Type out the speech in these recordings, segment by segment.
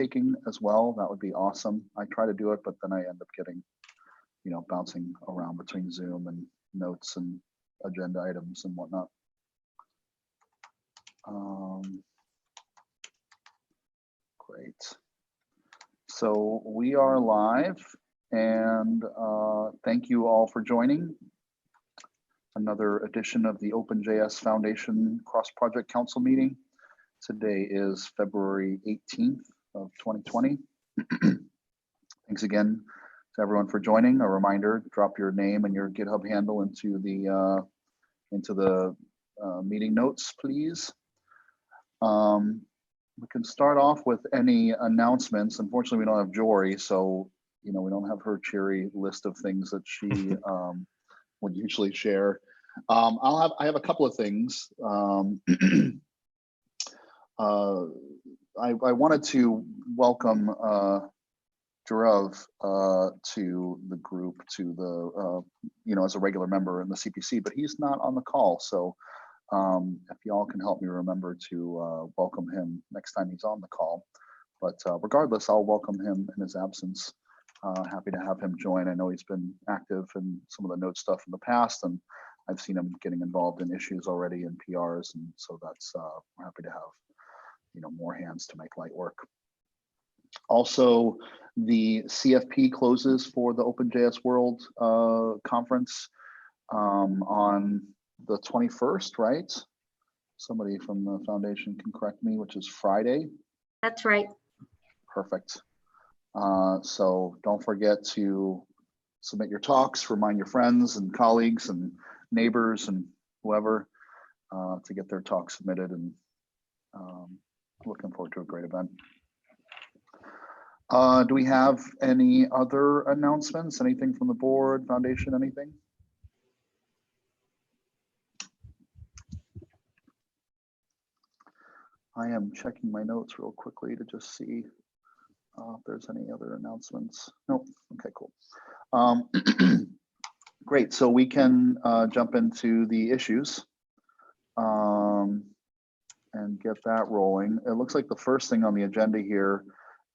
taking as well, that would be awesome. I try to do it, but then I end up getting, bouncing around between Zoom and notes and agenda items and whatnot. Great. So we are live, and thank you all for joining another edition of the OpenJS Foundation Cross-Project Council meeting. Today is February 18th of 2020. Thanks again to everyone for joining. A reminder, drop your name and your GitHub handle into the meeting notes, please. We can start off with any announcements. Unfortunately, we don't have Jory, so we don't have her cheery list of things that she would usually share. I have a couple of things. I wanted to welcome Dhruv to the group, to the as a regular member in the CPC, but he's not on the call. So if y'all can help me remember to welcome him next time he's on the call. But regardless, I'll welcome him in his absence. Happy to have him join. I know he's been active in some of the Node stuff in the past, and I've seen him getting involved in issues already in PRs, and so that's we're happy to have more hands to make light work. Also, the CFP closes for the OpenJS World conference on the 21st, right? Somebody from the foundation can correct me, which is Friday. That's right. Perfect. So don't forget to submit your talks, remind your friends and colleagues and neighbors and whoever to get their talk submitted, and looking forward to a great event. Do we have any other announcements? Anything from the board, foundation, anything? I am checking my notes real quickly to just see if there's any other announcements. Nope. Okay, cool. Great. So we can jump into the issues and get that rolling. It looks like the first thing on the agenda here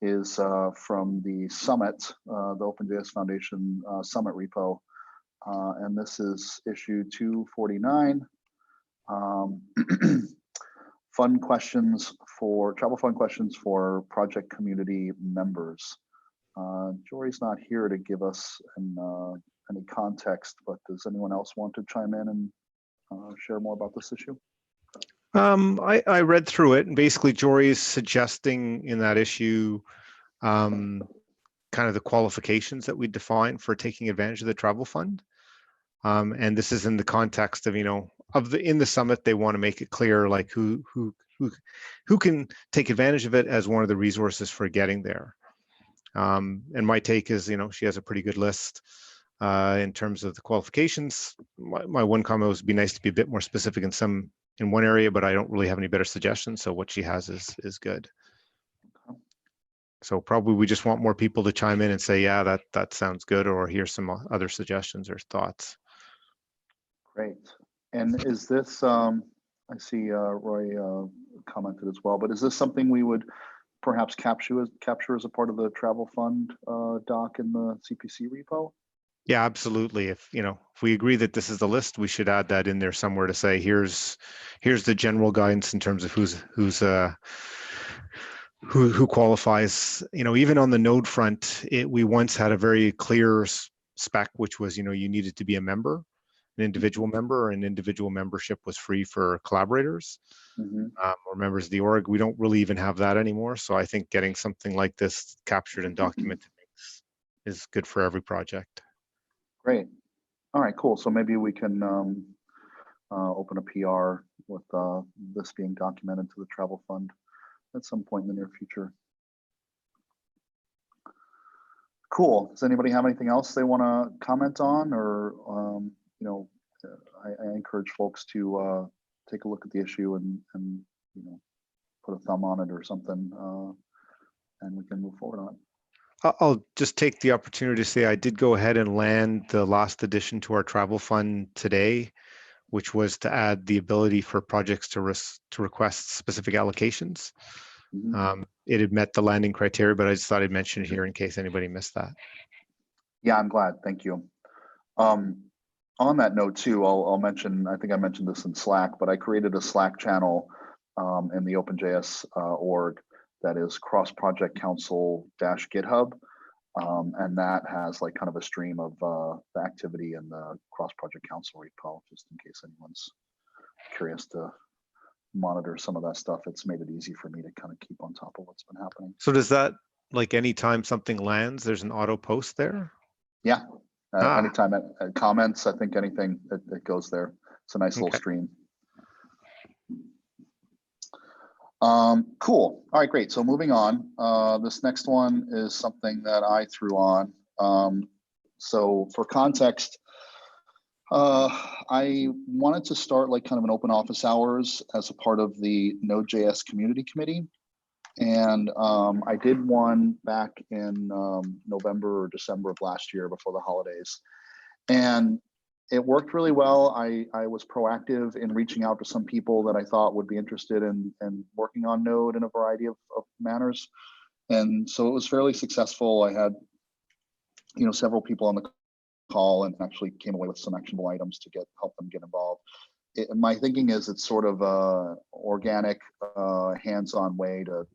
is from the summit, the OpenJS Foundation summit repo. And this is issue 249. Travel fund questions for project community members. Jory's not here to give us any context, but does anyone else want to chime in and share more about this issue? I read through it, and basically Jory is suggesting in that issue kind of the qualifications that we define for taking advantage of the travel fund. And this is in the context of, in the summit, they want to make it clear like who can take advantage of it as one of the resources for getting there. And my take is, she has a pretty good list in terms of the qualifications. My one comment was, it'd be nice to be a bit more specific in one area, but I don't really have any better suggestions. So what she has is good. So probably we just want more people to chime in and say, yeah, that sounds good, or here's some other suggestions or thoughts. Great. And is this, I see Roy commented as well, but is this something we would perhaps capture as a part of the travel fund doc in the CPC repo? Yeah, absolutely. If we agree that this is the list, we should add that in there somewhere to say here's the general guidance in terms of who qualifies. Even on the Node front, we once had a very clear spec, which was you needed to be a member, an individual member, and individual membership was free for collaborators or members of the org. We don't really even have that anymore. So I think getting something like this captured and documented is good for every project. Great. All right, cool. So maybe we can open a PR with this being documented to the travel fund at some point in the near future. Cool. Does anybody have anything else they want to comment on, or I encourage folks to take a look at the issue and put a thumb on it or something, and we can move forward on it. I'll just take the opportunity to say I did go ahead and land the last addition to our travel fund today, which was to add the ability for projects to request specific allocations. It had met the landing criteria, but I just thought I'd mention it here in case anybody missed that. Yeah, I'm glad. Thank you. On that note too, I'll mention, I think I mentioned this in Slack, but I created a Slack channel in the OpenJS org that is cross-project council -GitHub. And that has like kind of a stream of the activity in the cross-project council repo, just in case anyone's curious to monitor some of that stuff. It's made it easy for me to kind of keep on top of what's been happening. So does that, like anytime something lands, there's an auto post there? Yeah, anytime it comments, I think anything that goes there. It's a nice little stream. Cool. All right, great. So moving on, this next one is something that I threw on. So for context, I wanted to start like kind of an open office hours as a part of the Node.js community committee. And I did one back in November or December of last year before the holidays. And it worked really well. I was proactive in reaching out to some people that I thought would be interested in working on Node in a variety of manners. And so it was fairly successful. I had, several people on the call and actually came away with some actionable items to help them get involved. My thinking is it's sort of a organic, hands-on way to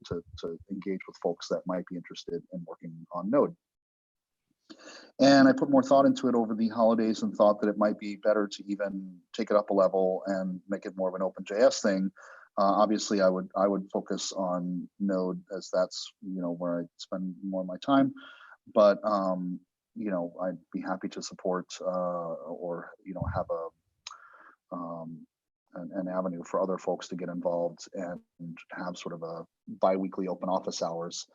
engage with folks that might be interested in working on Node. And I put more thought into it over the holidays and thought that it might be better to even take it up a level and make it more of an OpenJS thing. Obviously, I would focus on Node as that's where I spend more of my time. But I'd be happy to support or have an avenue for other folks to get involved and have sort of a bi-weekly open office hours.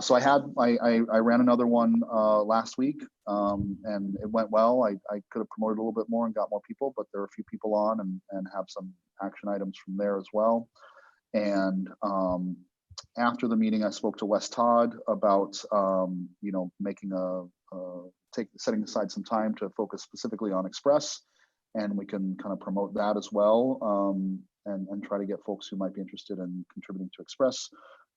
So I ran another one last week and it went well. I could have promoted a little bit more and got more people, but there are a few people on and have some action items from there as well. And after the meeting, I spoke to Wes Todd about making setting aside some time to focus specifically on Express, and we can kind of promote that as well, and try to get folks who might be interested in contributing to Express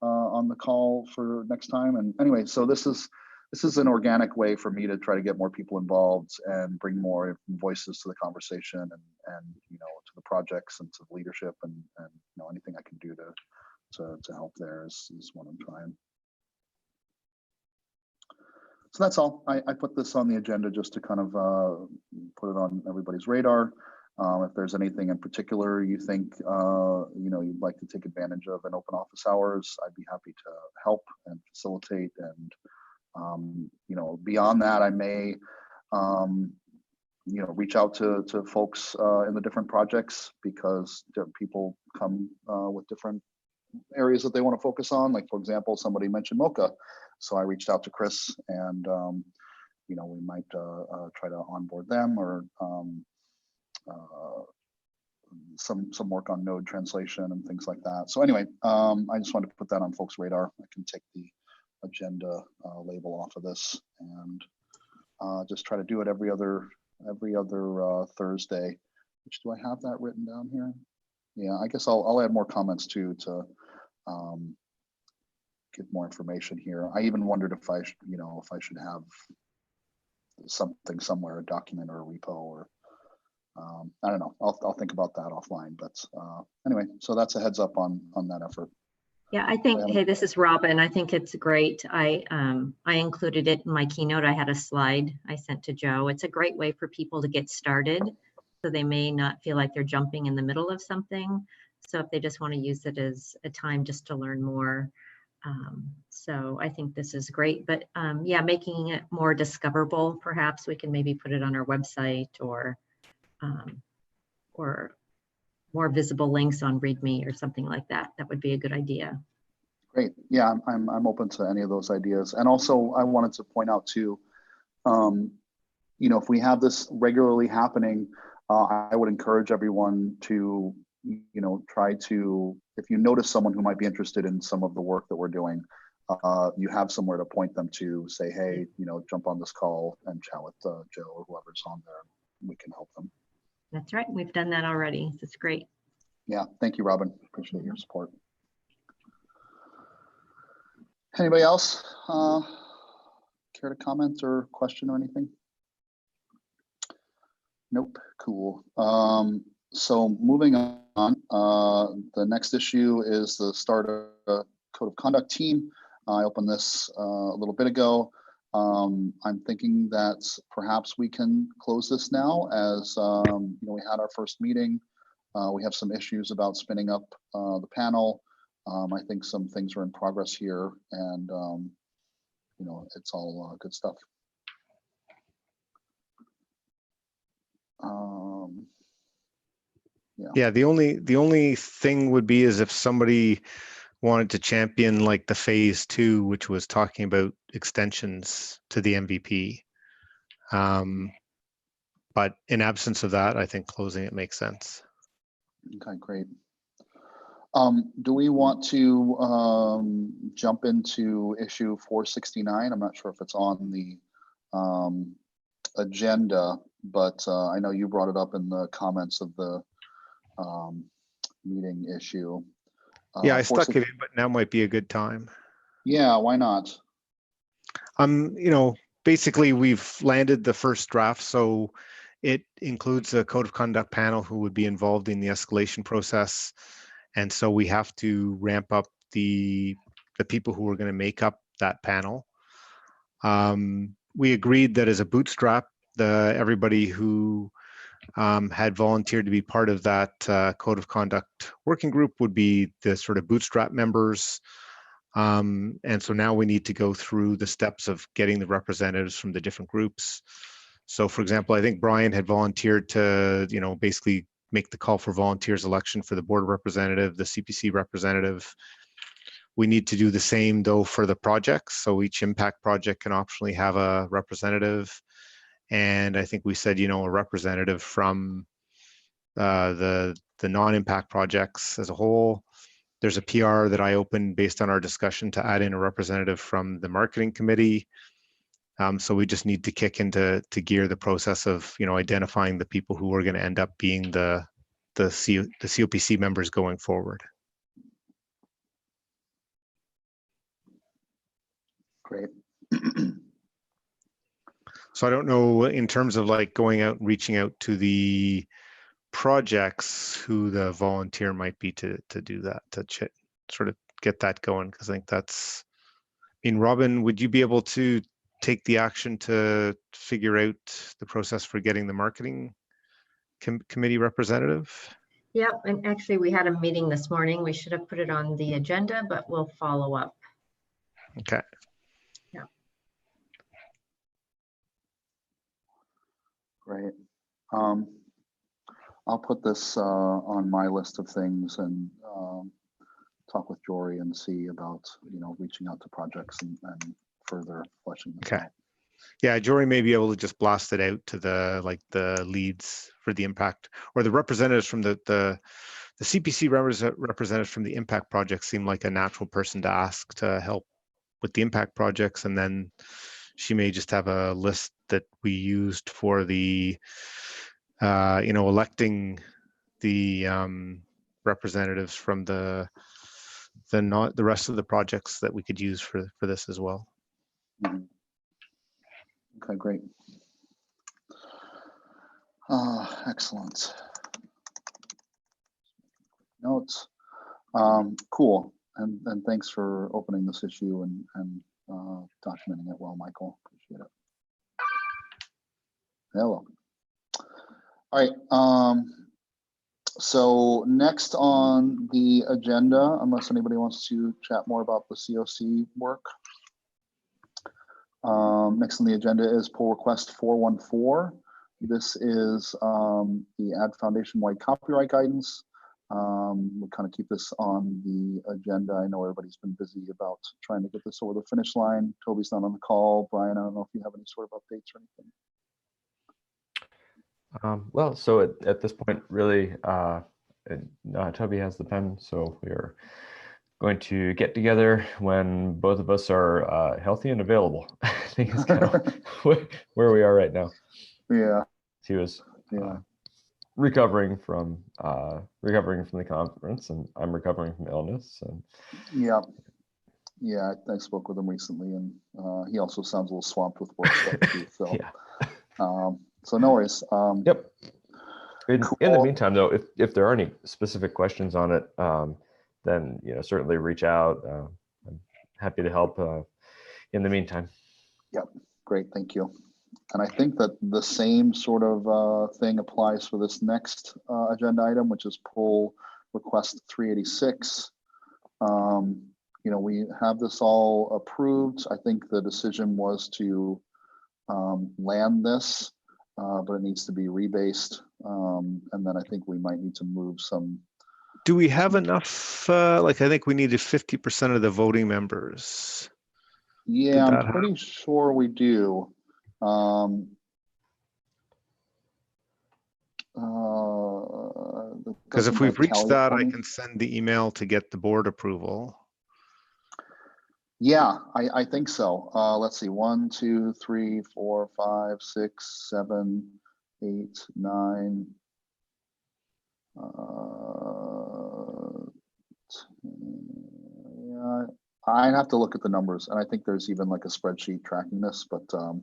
on the call for next time. And anyway, so this is an organic way for me to try to get more people involved and bring more voices to the conversation and to the projects and to the leadership and anything I can do to help there is what I'm trying. So that's all. I put this on the agenda just to kind of put it on everybody's radar. If there's anything in particular you think you'd like to take advantage of in open office hours, I'd be happy to help and facilitate. And beyond that, I may reach out to folks in the different projects, because people come with different areas that they want to focus on. Like, for example, somebody mentioned Mocha. So I reached out to Chris and, we might try to onboard them, or some work on Node translation and things like that. So anyway, I just wanted to put that on folks' radar. I can take the agenda label off of this and just try to do it every other Thursday. Which, do I have that written down here? Yeah, I guess I'll add more comments too to give more information here. I even wondered if I should have something somewhere, a document or a repo, or I don't know. I'll think about that offline. But anyway, so that's a heads up on that effort. Yeah, I think, hey, this is Robin. I think it's great. I included it in my keynote. I had a slide I sent to Joe. It's a great way for people to get started, so they may not feel like they're jumping in the middle of something. So if they just want to use it as a time just to learn more. So I think this is great, but yeah, making it more discoverable, perhaps we can maybe put it on our website or more visible links on README or something like that. That would be a good idea. Great. Yeah, I'm open to any of those ideas. And also I wanted to point out too, if we have this regularly happening, I would encourage everyone to, try to, if you notice someone who might be interested in some of the work that we're doing, you have somewhere to point them to, say, hey, jump on this call and chat with Joe or whoever's on there. We can help them. That's right. We've done that already. That's great. Yeah. Thank you, Robin. Appreciate your support. Anybody else care to comment or question or anything? Nope. Cool. So moving on, the next issue is the start of a code of conduct team. I opened this a little bit ago. I'm thinking that perhaps we can close this now, as you know, we had our first meeting. We have some issues about spinning up the panel. I think some things are in progress here, and you know, it's all good stuff. Yeah, the only thing would be is if somebody wanted to champion like the phase 2, which was talking about extensions to the MVP. But in absence of that, I think closing it makes sense. Okay, great. Do we want to jump into issue 469? I'm not sure if it's on the agenda, but I know you brought it up in the comments of the meeting issue. Yeah, I stuck it in, but now might be a good time. Yeah, why not? You know, basically we've landed the first draft, so it includes a code of conduct panel who would be involved in the escalation process. And so we have to ramp up the people who are going to make up that panel. We agreed that as a bootstrap, everybody who had volunteered to be part of that code of conduct working group would be the sort of bootstrap members. And so now we need to go through the steps of getting the representatives from the different groups. So for example, I think Brian had volunteered to, you know, basically make the call for volunteers election for the board representative, the CPC representative. We need to do the same though for the projects. So each impact project can optionally have a representative. And I think we said, you know, a representative from the non-impact projects as a whole. There's a PR that I opened based on our discussion to add in a representative from the marketing committee. So we just need to kick into gear the process of, you know, identifying the people who are going to end up being the COPC members going forward. Great. So I don't know, in terms of like going out and reaching out to the projects, who the volunteer might be to do that, to sort of get that going, because I think that's, I mean, Robin, would you be able to take the action to figure out the process for getting the marketing committee representative? Yep, and actually we had a meeting this morning. We should have put it on the agenda, but we'll follow up. Okay. Yeah. Great. I'll put this on my list of things and talk with Jory and see about, you know, reaching out to projects and further fleshing this out. Yeah, Jory may be able to just blast it out to the leads for the impact, or the representatives from the CPC representatives from the impact project seem like a natural person to ask to help with the impact projects. And then she may just have a list that we used for the you know, electing the representatives from the rest of the projects that we could use for this as well. Mm-hmm. Okay, great. Excellent. Notes. Cool. And thanks for opening this issue and documenting it well, Michael. Appreciate it. Hello. All right. So next on the agenda, unless anybody wants to chat more about the COC work, next on the agenda is pull request 414. This is the Ad Foundation-wide copyright guidance. We'll kind of keep this on the agenda. I know everybody's been busy about trying to get this over the finish line. Toby's not on the call. Brian, I don't know if you have any sort of updates or anything. Well, so at this point, really, Toby has the pen, so we're going to get together when both of us are healthy and available. I think it's kind of where we are right now. Yeah. He was recovering from the conference, and I'm recovering from illness. And yeah. Yeah, I spoke with him recently, and he also sounds a little swamped with work stuff too. So, Yeah. So no worries. Yep. In the Cool. meantime, though, if there are any specific questions on it, then certainly reach out. I'm happy to help in the meantime. Yep. Great. Thank you. And I think that the same sort of thing applies for this next agenda item, which is pull request 386. We have this all approved. I think the decision was to land this, but it needs to be rebased. And then I think we might need to move some. Do we have enough? I think we needed 50% of the voting members. Yeah, I'm pretty sure we do. Because if we've reached that, I can send the email to get the board approval. Yeah, I think so. Let's see, 1, 2, 3, 4, 5, 6, 7, 8, 9. Yeah, I'd have to look at the numbers, and I think there's even like a spreadsheet tracking this, but we'll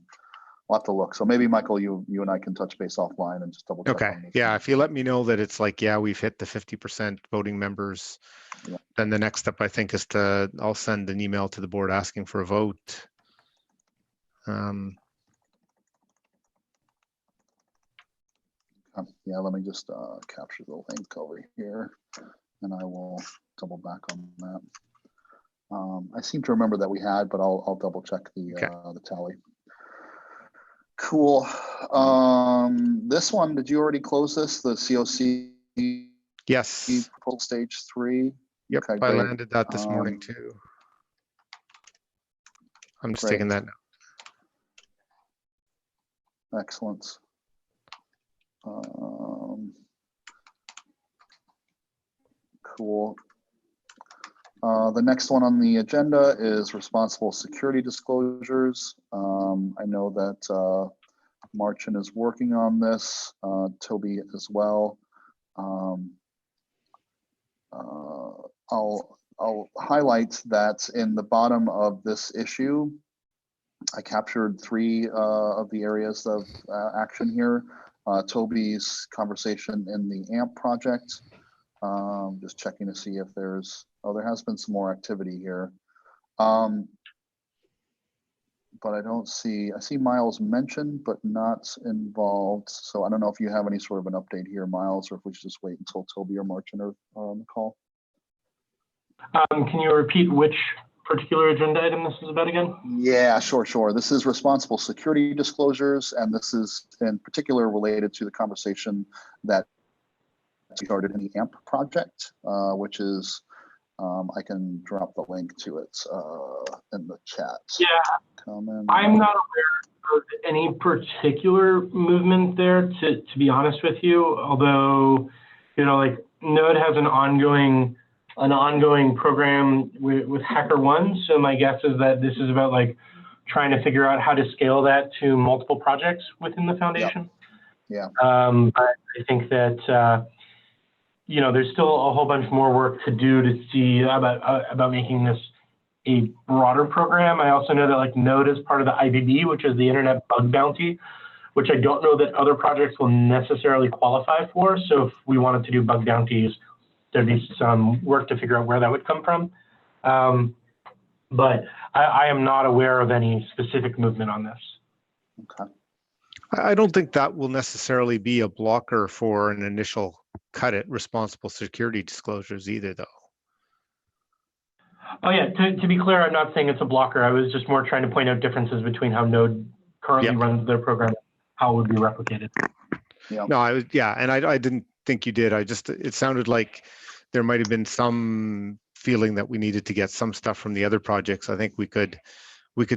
have to look. So maybe Michael, you and I can touch base offline and just double check. Okay. Yeah, if you let me know that it's like, yeah, we've hit the 50% voting members, yeah. Then the next step I think is I'll send an email to the board asking for a vote. Yeah, let me just capture the link over here, and I will double back on that. I seem to remember that we had, but I'll double check the tally. Cool. This one, did you already close this? The COC? Yes. Proposal stage 3. Yep, okay, I landed that this morning too. I'm just taking that now. Excellent. Cool. The next one on the agenda is responsible security disclosures. I know that Marcin is working on this, Toby as well. I'll highlight that in the bottom of this issue, I captured 3 of the areas of action here. Toby's conversation in the AMP project. Just checking to see if there has been some more activity here. But I see Miles mentioned, but not involved. So I don't know if you have any sort of an update here, Miles, or if we should just wait until Toby or Marcin are on the call. Can you repeat which particular agenda item this is about again? Yeah, sure. This is responsible security disclosures, and this is in particular related to the conversation that started in the AMP project, which is, I can drop the link to it in the chat. Yeah, I'm not aware of any particular movement there, to be honest with you, although, like Node has an ongoing program with HackerOne. So my guess is that this is about like trying to figure out how to scale that to multiple projects within the foundation. Yeah. But I think that, there's still a whole bunch more work to do to see about making this a broader program. I also know that like Node is part of the IBB, which is the Internet Bug Bounty, which I don't know that other projects will necessarily qualify for. So if we wanted to do bug bounties, there'd be some work to figure out where that would come from. But I am not aware of any specific movement on this. Okay. I don't think that will necessarily be a blocker for an initial cut at responsible security disclosures either, though. Oh yeah, to be clear, I'm not saying it's a blocker. I was just more trying to point out differences between how Node currently runs their program, how it would be replicated. Yeah. No, and I didn't think you did. It sounded like there might have been some feeling that we needed to get some stuff from the other projects. I think we could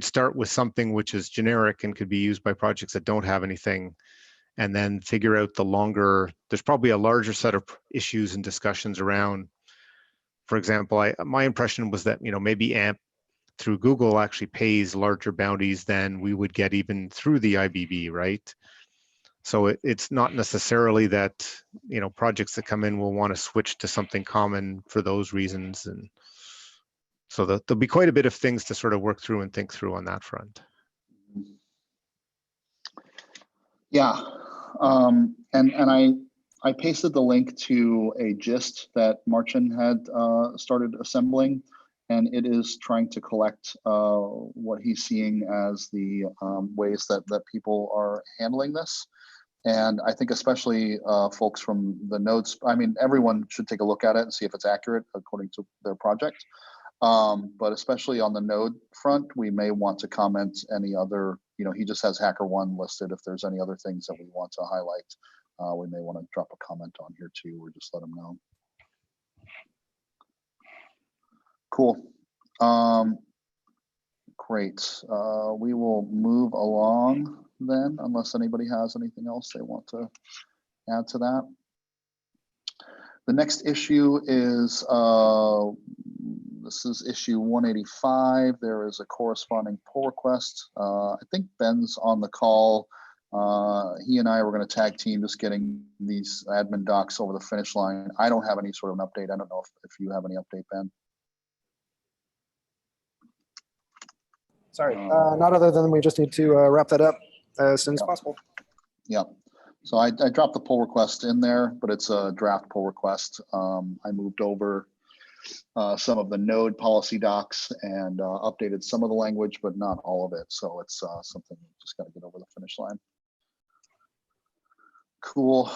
start with something which is generic and could be used by projects that don't have anything, and then figure out there's probably a larger set of issues and discussions around. For example, my impression was that, maybe AMP through Google actually pays larger bounties than we would get even through the IBB, right? So it's not necessarily that, projects that come in will want to switch to something common for those reasons. And So there'll be quite a bit of things to sort of work through and think through on that front. Yeah, and I pasted the link to a gist that Marcin had started assembling, and it is trying to collect what he's seeing as the ways that people are handling this. And I think especially folks from the nodes, I mean, everyone should take a look at it and see if it's accurate according to their project. But especially on the node front, we may want to comment any other, he just has HackerOne listed. If there's any other things that we want to highlight, we may want to drop a comment on here too, or just let them know. Cool. Great. We will move along then, unless anybody has anything else they want to add to that. The next issue is, this is issue 185. There is a corresponding pull request. I think Ben's on the call. He and I were going to tag team just getting these admin docs over the finish line. I don't have any sort of an update. I don't know if you have any update, Ben. Sorry, not other than we just need to wrap that up as soon as possible. Yeah. So I dropped the pull request in there, but it's a draft pull request. I moved over some of the node policy docs and updated some of the language, but not all of it. So it's something we just got to get over the finish line. Cool.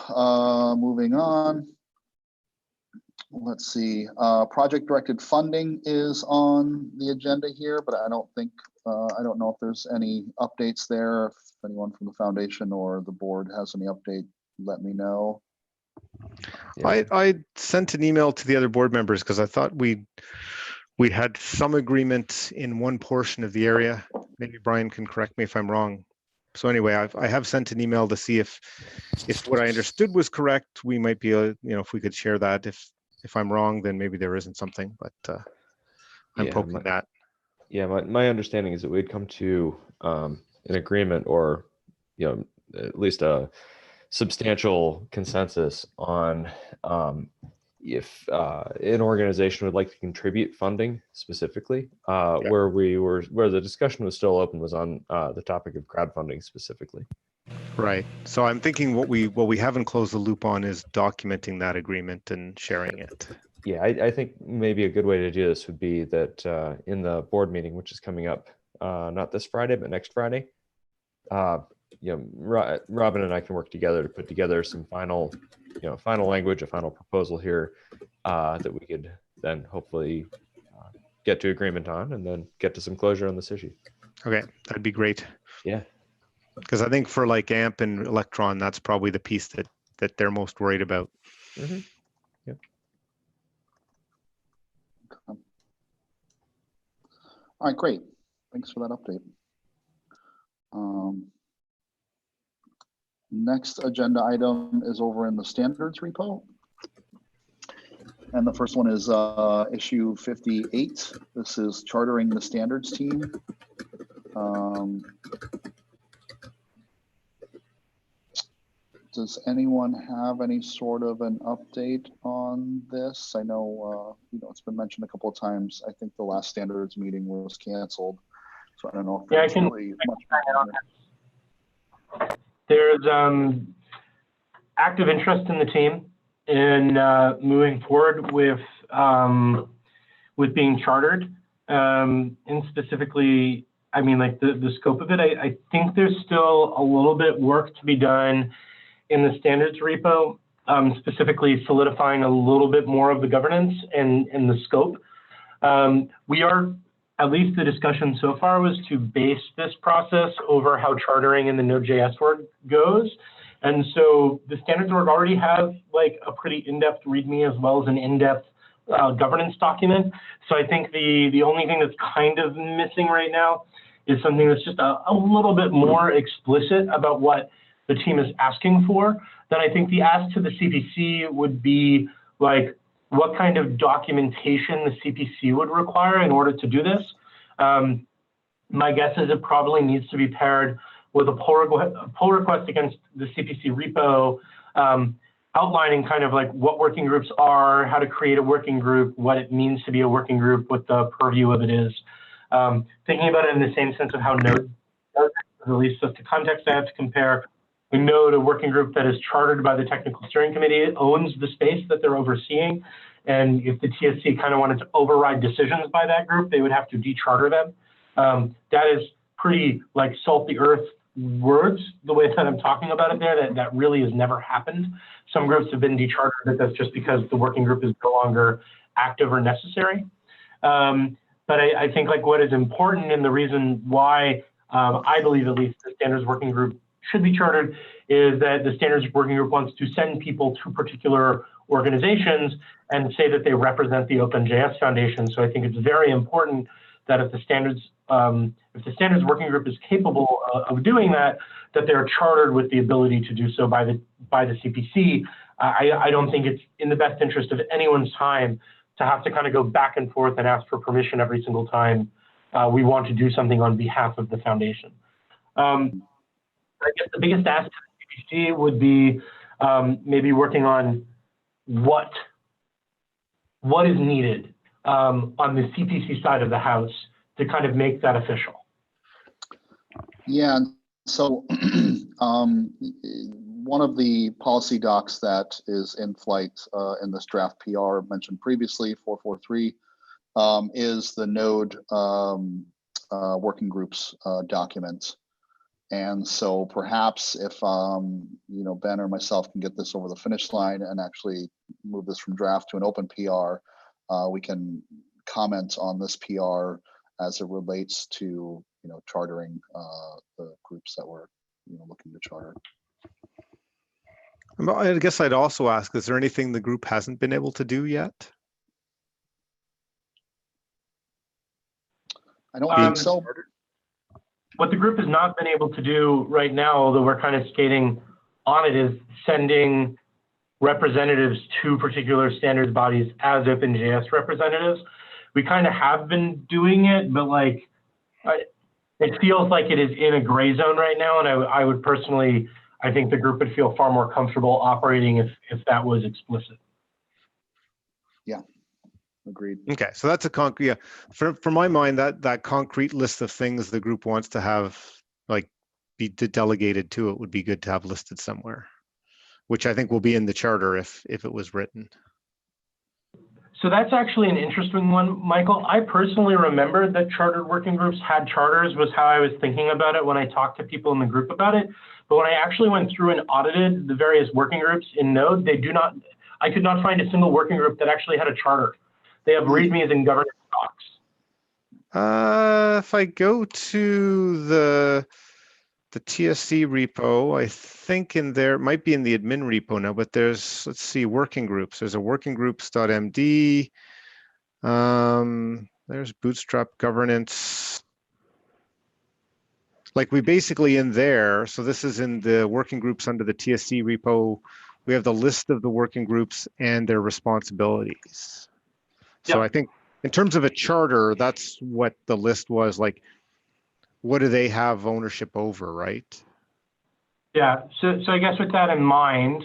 Moving on. Let's see. Project directed funding is on the agenda here, but I don't know if there's any updates there. If anyone from the foundation or the board has any update, let me know. Yeah. I sent an email to the other board members because I thought we had some agreement in one portion of the area. Maybe Brian can correct me if I'm wrong. So anyway, I have sent an email to see if what I understood was correct. We might be, if we could share that. If I'm wrong, then maybe there isn't something, but I'm poking that. Yeah, my understanding is that we'd come to an agreement, or at least a substantial consensus on if an organization would like to contribute funding specifically. Where the discussion was still open was on the topic of crowdfunding specifically. Right. So I'm thinking what we haven't closed the loop on is documenting that agreement and sharing it. Yeah, I think maybe a good way to do this would be that in the board meeting, which is coming up not this Friday, but next Friday, Robin and I can work together to put together some final language, a final proposal here that we could then hopefully get to agreement on, and then get to some closure on this issue. Okay, that'd be great. Yeah. Because I think for like AMP and Electron, that's probably the piece that they're most worried about. Mm-hmm. Yep. All right, great. Thanks for that update. Next agenda item is over in the standards repo. And the first one is issue 58. This is chartering the standards team. Does anyone have any sort of an update on this? I know, it's been mentioned a couple of times. I think the last standards meeting was canceled, so I don't know if there's really much. There's active interest in the team in moving forward with being chartered, and specifically, I mean, like the scope of it. I think there's still a little bit work to be done in the standards repo, specifically solidifying a little bit more of the governance and the scope. We are, at least the discussion so far was to base this process over how chartering in the Node.js org goes. And so the standards org already have like a pretty in-depth README as well as an in-depth governance document. So I think the only thing that's kind of missing right now is something that's just a little bit more explicit about what the team is asking for. Then I think the ask to the CPC would be like, what kind of documentation the CPC would require in order to do this. My guess is it probably needs to be paired with a pull request against the CPC repo outlining kind of like what working groups are, how to create a working group, what it means to be a working group, what the purview of it is. Thinking about it in the same sense of how Node does, at least just the context I have to compare. We know a working group that is chartered by the technical steering committee owns the space that they're overseeing. And if the TSC kind of wanted to override decisions by that group, they would have to decharter them. That is pretty like salt the earth words, the way that I'm talking about it there, that really has never happened. Some groups have been dechartered, but that's just because the working group is no longer active or necessary. But I think like what is important and the reason why I believe at least the standards working group should be chartered is that the standards working group wants to send people to particular organizations and say that they represent the OpenJS Foundation. So I think it's very important that if the standards working group is capable of doing that, that they're chartered with the ability to do so by the CPC. I don't think it's in the best interest of anyone's time to have to kind of go back and forth and ask for permission every single time we want to do something on behalf of the foundation. I guess the biggest ask to the CPC would be maybe working on what is needed on the CPC side of the house to kind of make that official. Yeah, so one of the policy docs that is in flight in this draft PR mentioned previously, 443, is the Node working groups document. And so perhaps if Ben or myself can get this over the finish line and actually move this from draft to an open PR, we can comment on this PR as it relates to chartering the groups that we're looking to charter. I guess I'd also ask, is there anything the group hasn't been able to do yet? I don't think so. What the group has not been able to do right now, although we're kind of skating on it, is sending representatives to particular standards bodies as OpenJS representatives. We kind of have been doing it, but like it feels like it is in a gray zone right now. And I would personally, I think the group would feel far more comfortable operating if that was explicit. Yeah, agreed. Okay, so that's a concrete, yeah. For my mind, that concrete list of things the group wants to have, like, be delegated to it would be good to have listed somewhere, which I think will be in the charter if it was written. So that's actually an interesting one, Michael. I personally remember that chartered working groups had charters, was how I was thinking about it when I talked to people in the group about it. But when I actually went through and audited the various working groups in Node, I could not find a single working group that actually had a charter. They have READMEs and governance docs. If I go to the TSC repo, I think in there, it might be in the admin repo now, but there's, let's see, working groups. There's a working groups.md. There's Bootstrap governance. Like we basically in there, so this is in the working groups under the TSC repo. We have the list of the working groups and their responsibilities. So I think in terms of a charter, that's what the list was like. What do they have ownership over, right? Yeah, so I guess with that in mind,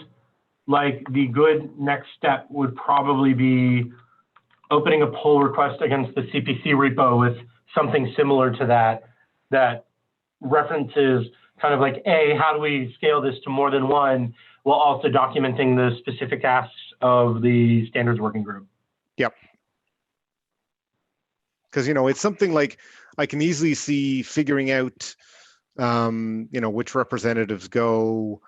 like the good next step would probably be opening a pull request against the CPC repo with something similar to that references kind of like, A, how do we scale this to more than one, while also documenting the specific asks of the standards working group. Yep. Because, it's something like I can easily see figuring out, which representatives go,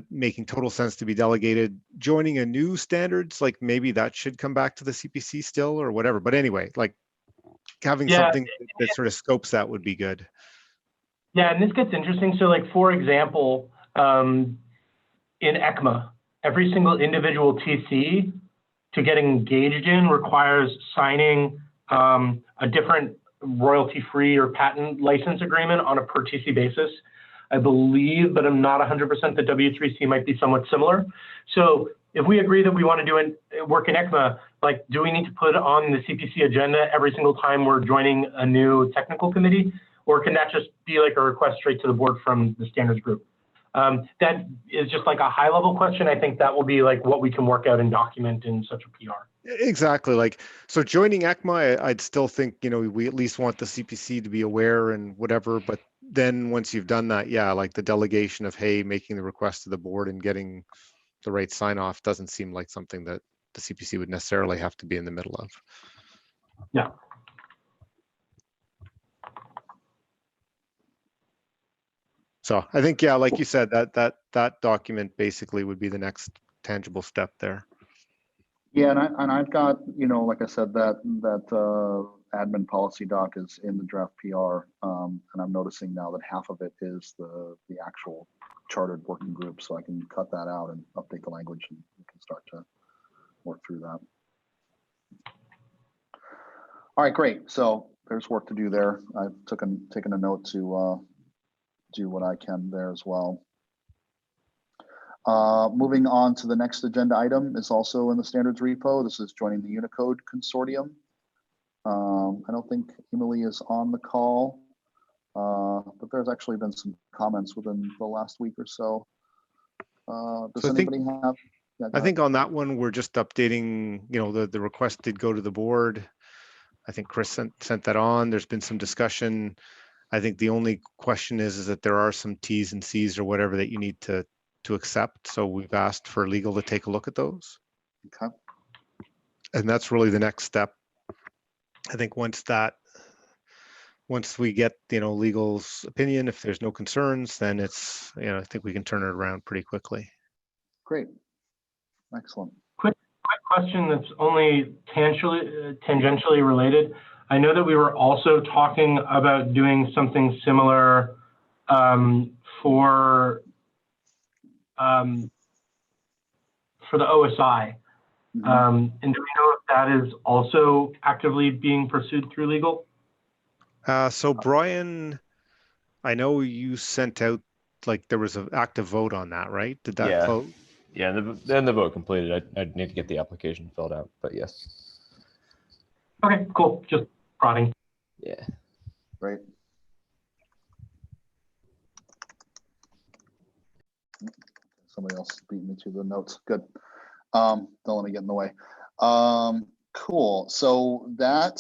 making total sense to be delegated, joining a new standards, like maybe that should come back to the CPC still or whatever. But anyway, like having something that sort of scopes that would be good. Yeah, and this gets interesting. So like, for example, in ECMA, every single individual TC to get engaged in requires signing a different royalty-free or patent license agreement on a per TC basis. I believe, but I'm not 100% that W3C might be somewhat similar. So if we agree that we want to do work in ECMA, like, do we need to put on the CPC agenda every single time we're joining a new technical committee? Or can that just be like a request straight to the board from the standards group? That is just like a high level question. I think that will be like what we can work out and document in such a PR. Exactly. Like, so joining ECMA, I'd still think, you know, we at least want the CPC to be aware and whatever, but then once you've done that, yeah, like the delegation of, hey, making the request to the board and getting the right sign off doesn't seem like something that the CPC would necessarily have to be in the middle of. Yeah. So I think, yeah, like you said, that document basically would be the next tangible step there. Yeah, and I've got, you know, like I said, that admin policy doc is in the draft PR, and I'm noticing now that half of it is the actual chartered working group, so I can cut that out and update the language, and we can start to work through that. All right, great. So there's work to do there. I've taken a note to do what I can there as well. Moving on to the next agenda item is also in the standards repo. This is joining the Unicode consortium. I don't think Emily is on the call, but there's actually been some comments within the last week or so. Does anybody have? Yeah, I think on that one, we're just updating, you know, the request did go to the board. I think Chris sent that on. There's been some discussion. I think the only question is that there are some T's and C's or whatever that you need to accept. So we've asked for legal to take a look at those. Okay. And that's really the next step. I think once we get, you know, legal's opinion, if there's no concerns, then it's, you know, I think we can turn it around pretty quickly. Great. Excellent. Quick question that's only tangentially related. I know that we were also talking about doing something similar for the OSI. And do we know if that is also actively being pursued through legal? So Brian, I know you sent out, like there was an active vote on that, right? Did that vote? Yeah, then the vote completed. I'd need to get the application filled out, but yes. Okay, cool. Just prodding. Yeah. Great. Somebody else beat me to the notes. Good. Don't let me get in the way. Cool. So that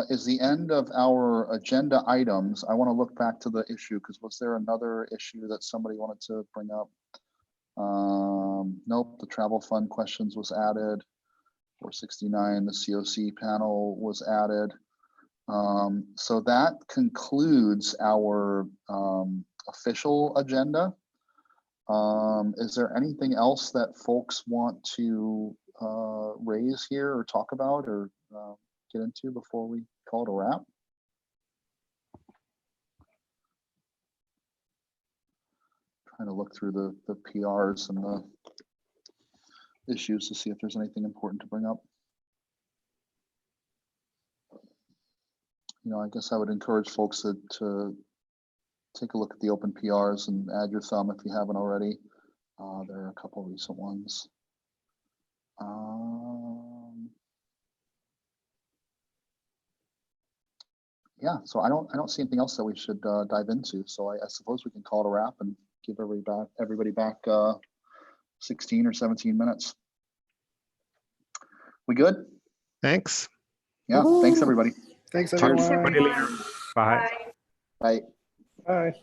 is the end of our agenda items. I want to look back to the issue because was there another issue that somebody wanted to bring up? Nope. The travel fund questions was added. 469, the COC panel was added. So that concludes our official agenda. Is there anything else that folks want to raise here or talk about or get into before we call it a wrap? Trying to look through the PRs and the issues to see if there's anything important to bring up. You know, I guess I would encourage folks to take a look at the open PRs and add your thumb if you haven't already. There are a couple recent ones. Yeah, so I don't see anything else that we should dive into. So I suppose we can call it a wrap and give everybody back 16 or 17 minutes. We good? Thanks. Yeah, thanks everybody. Thanks, Talk to everyone. everybody later. Bye. Bye. Bye.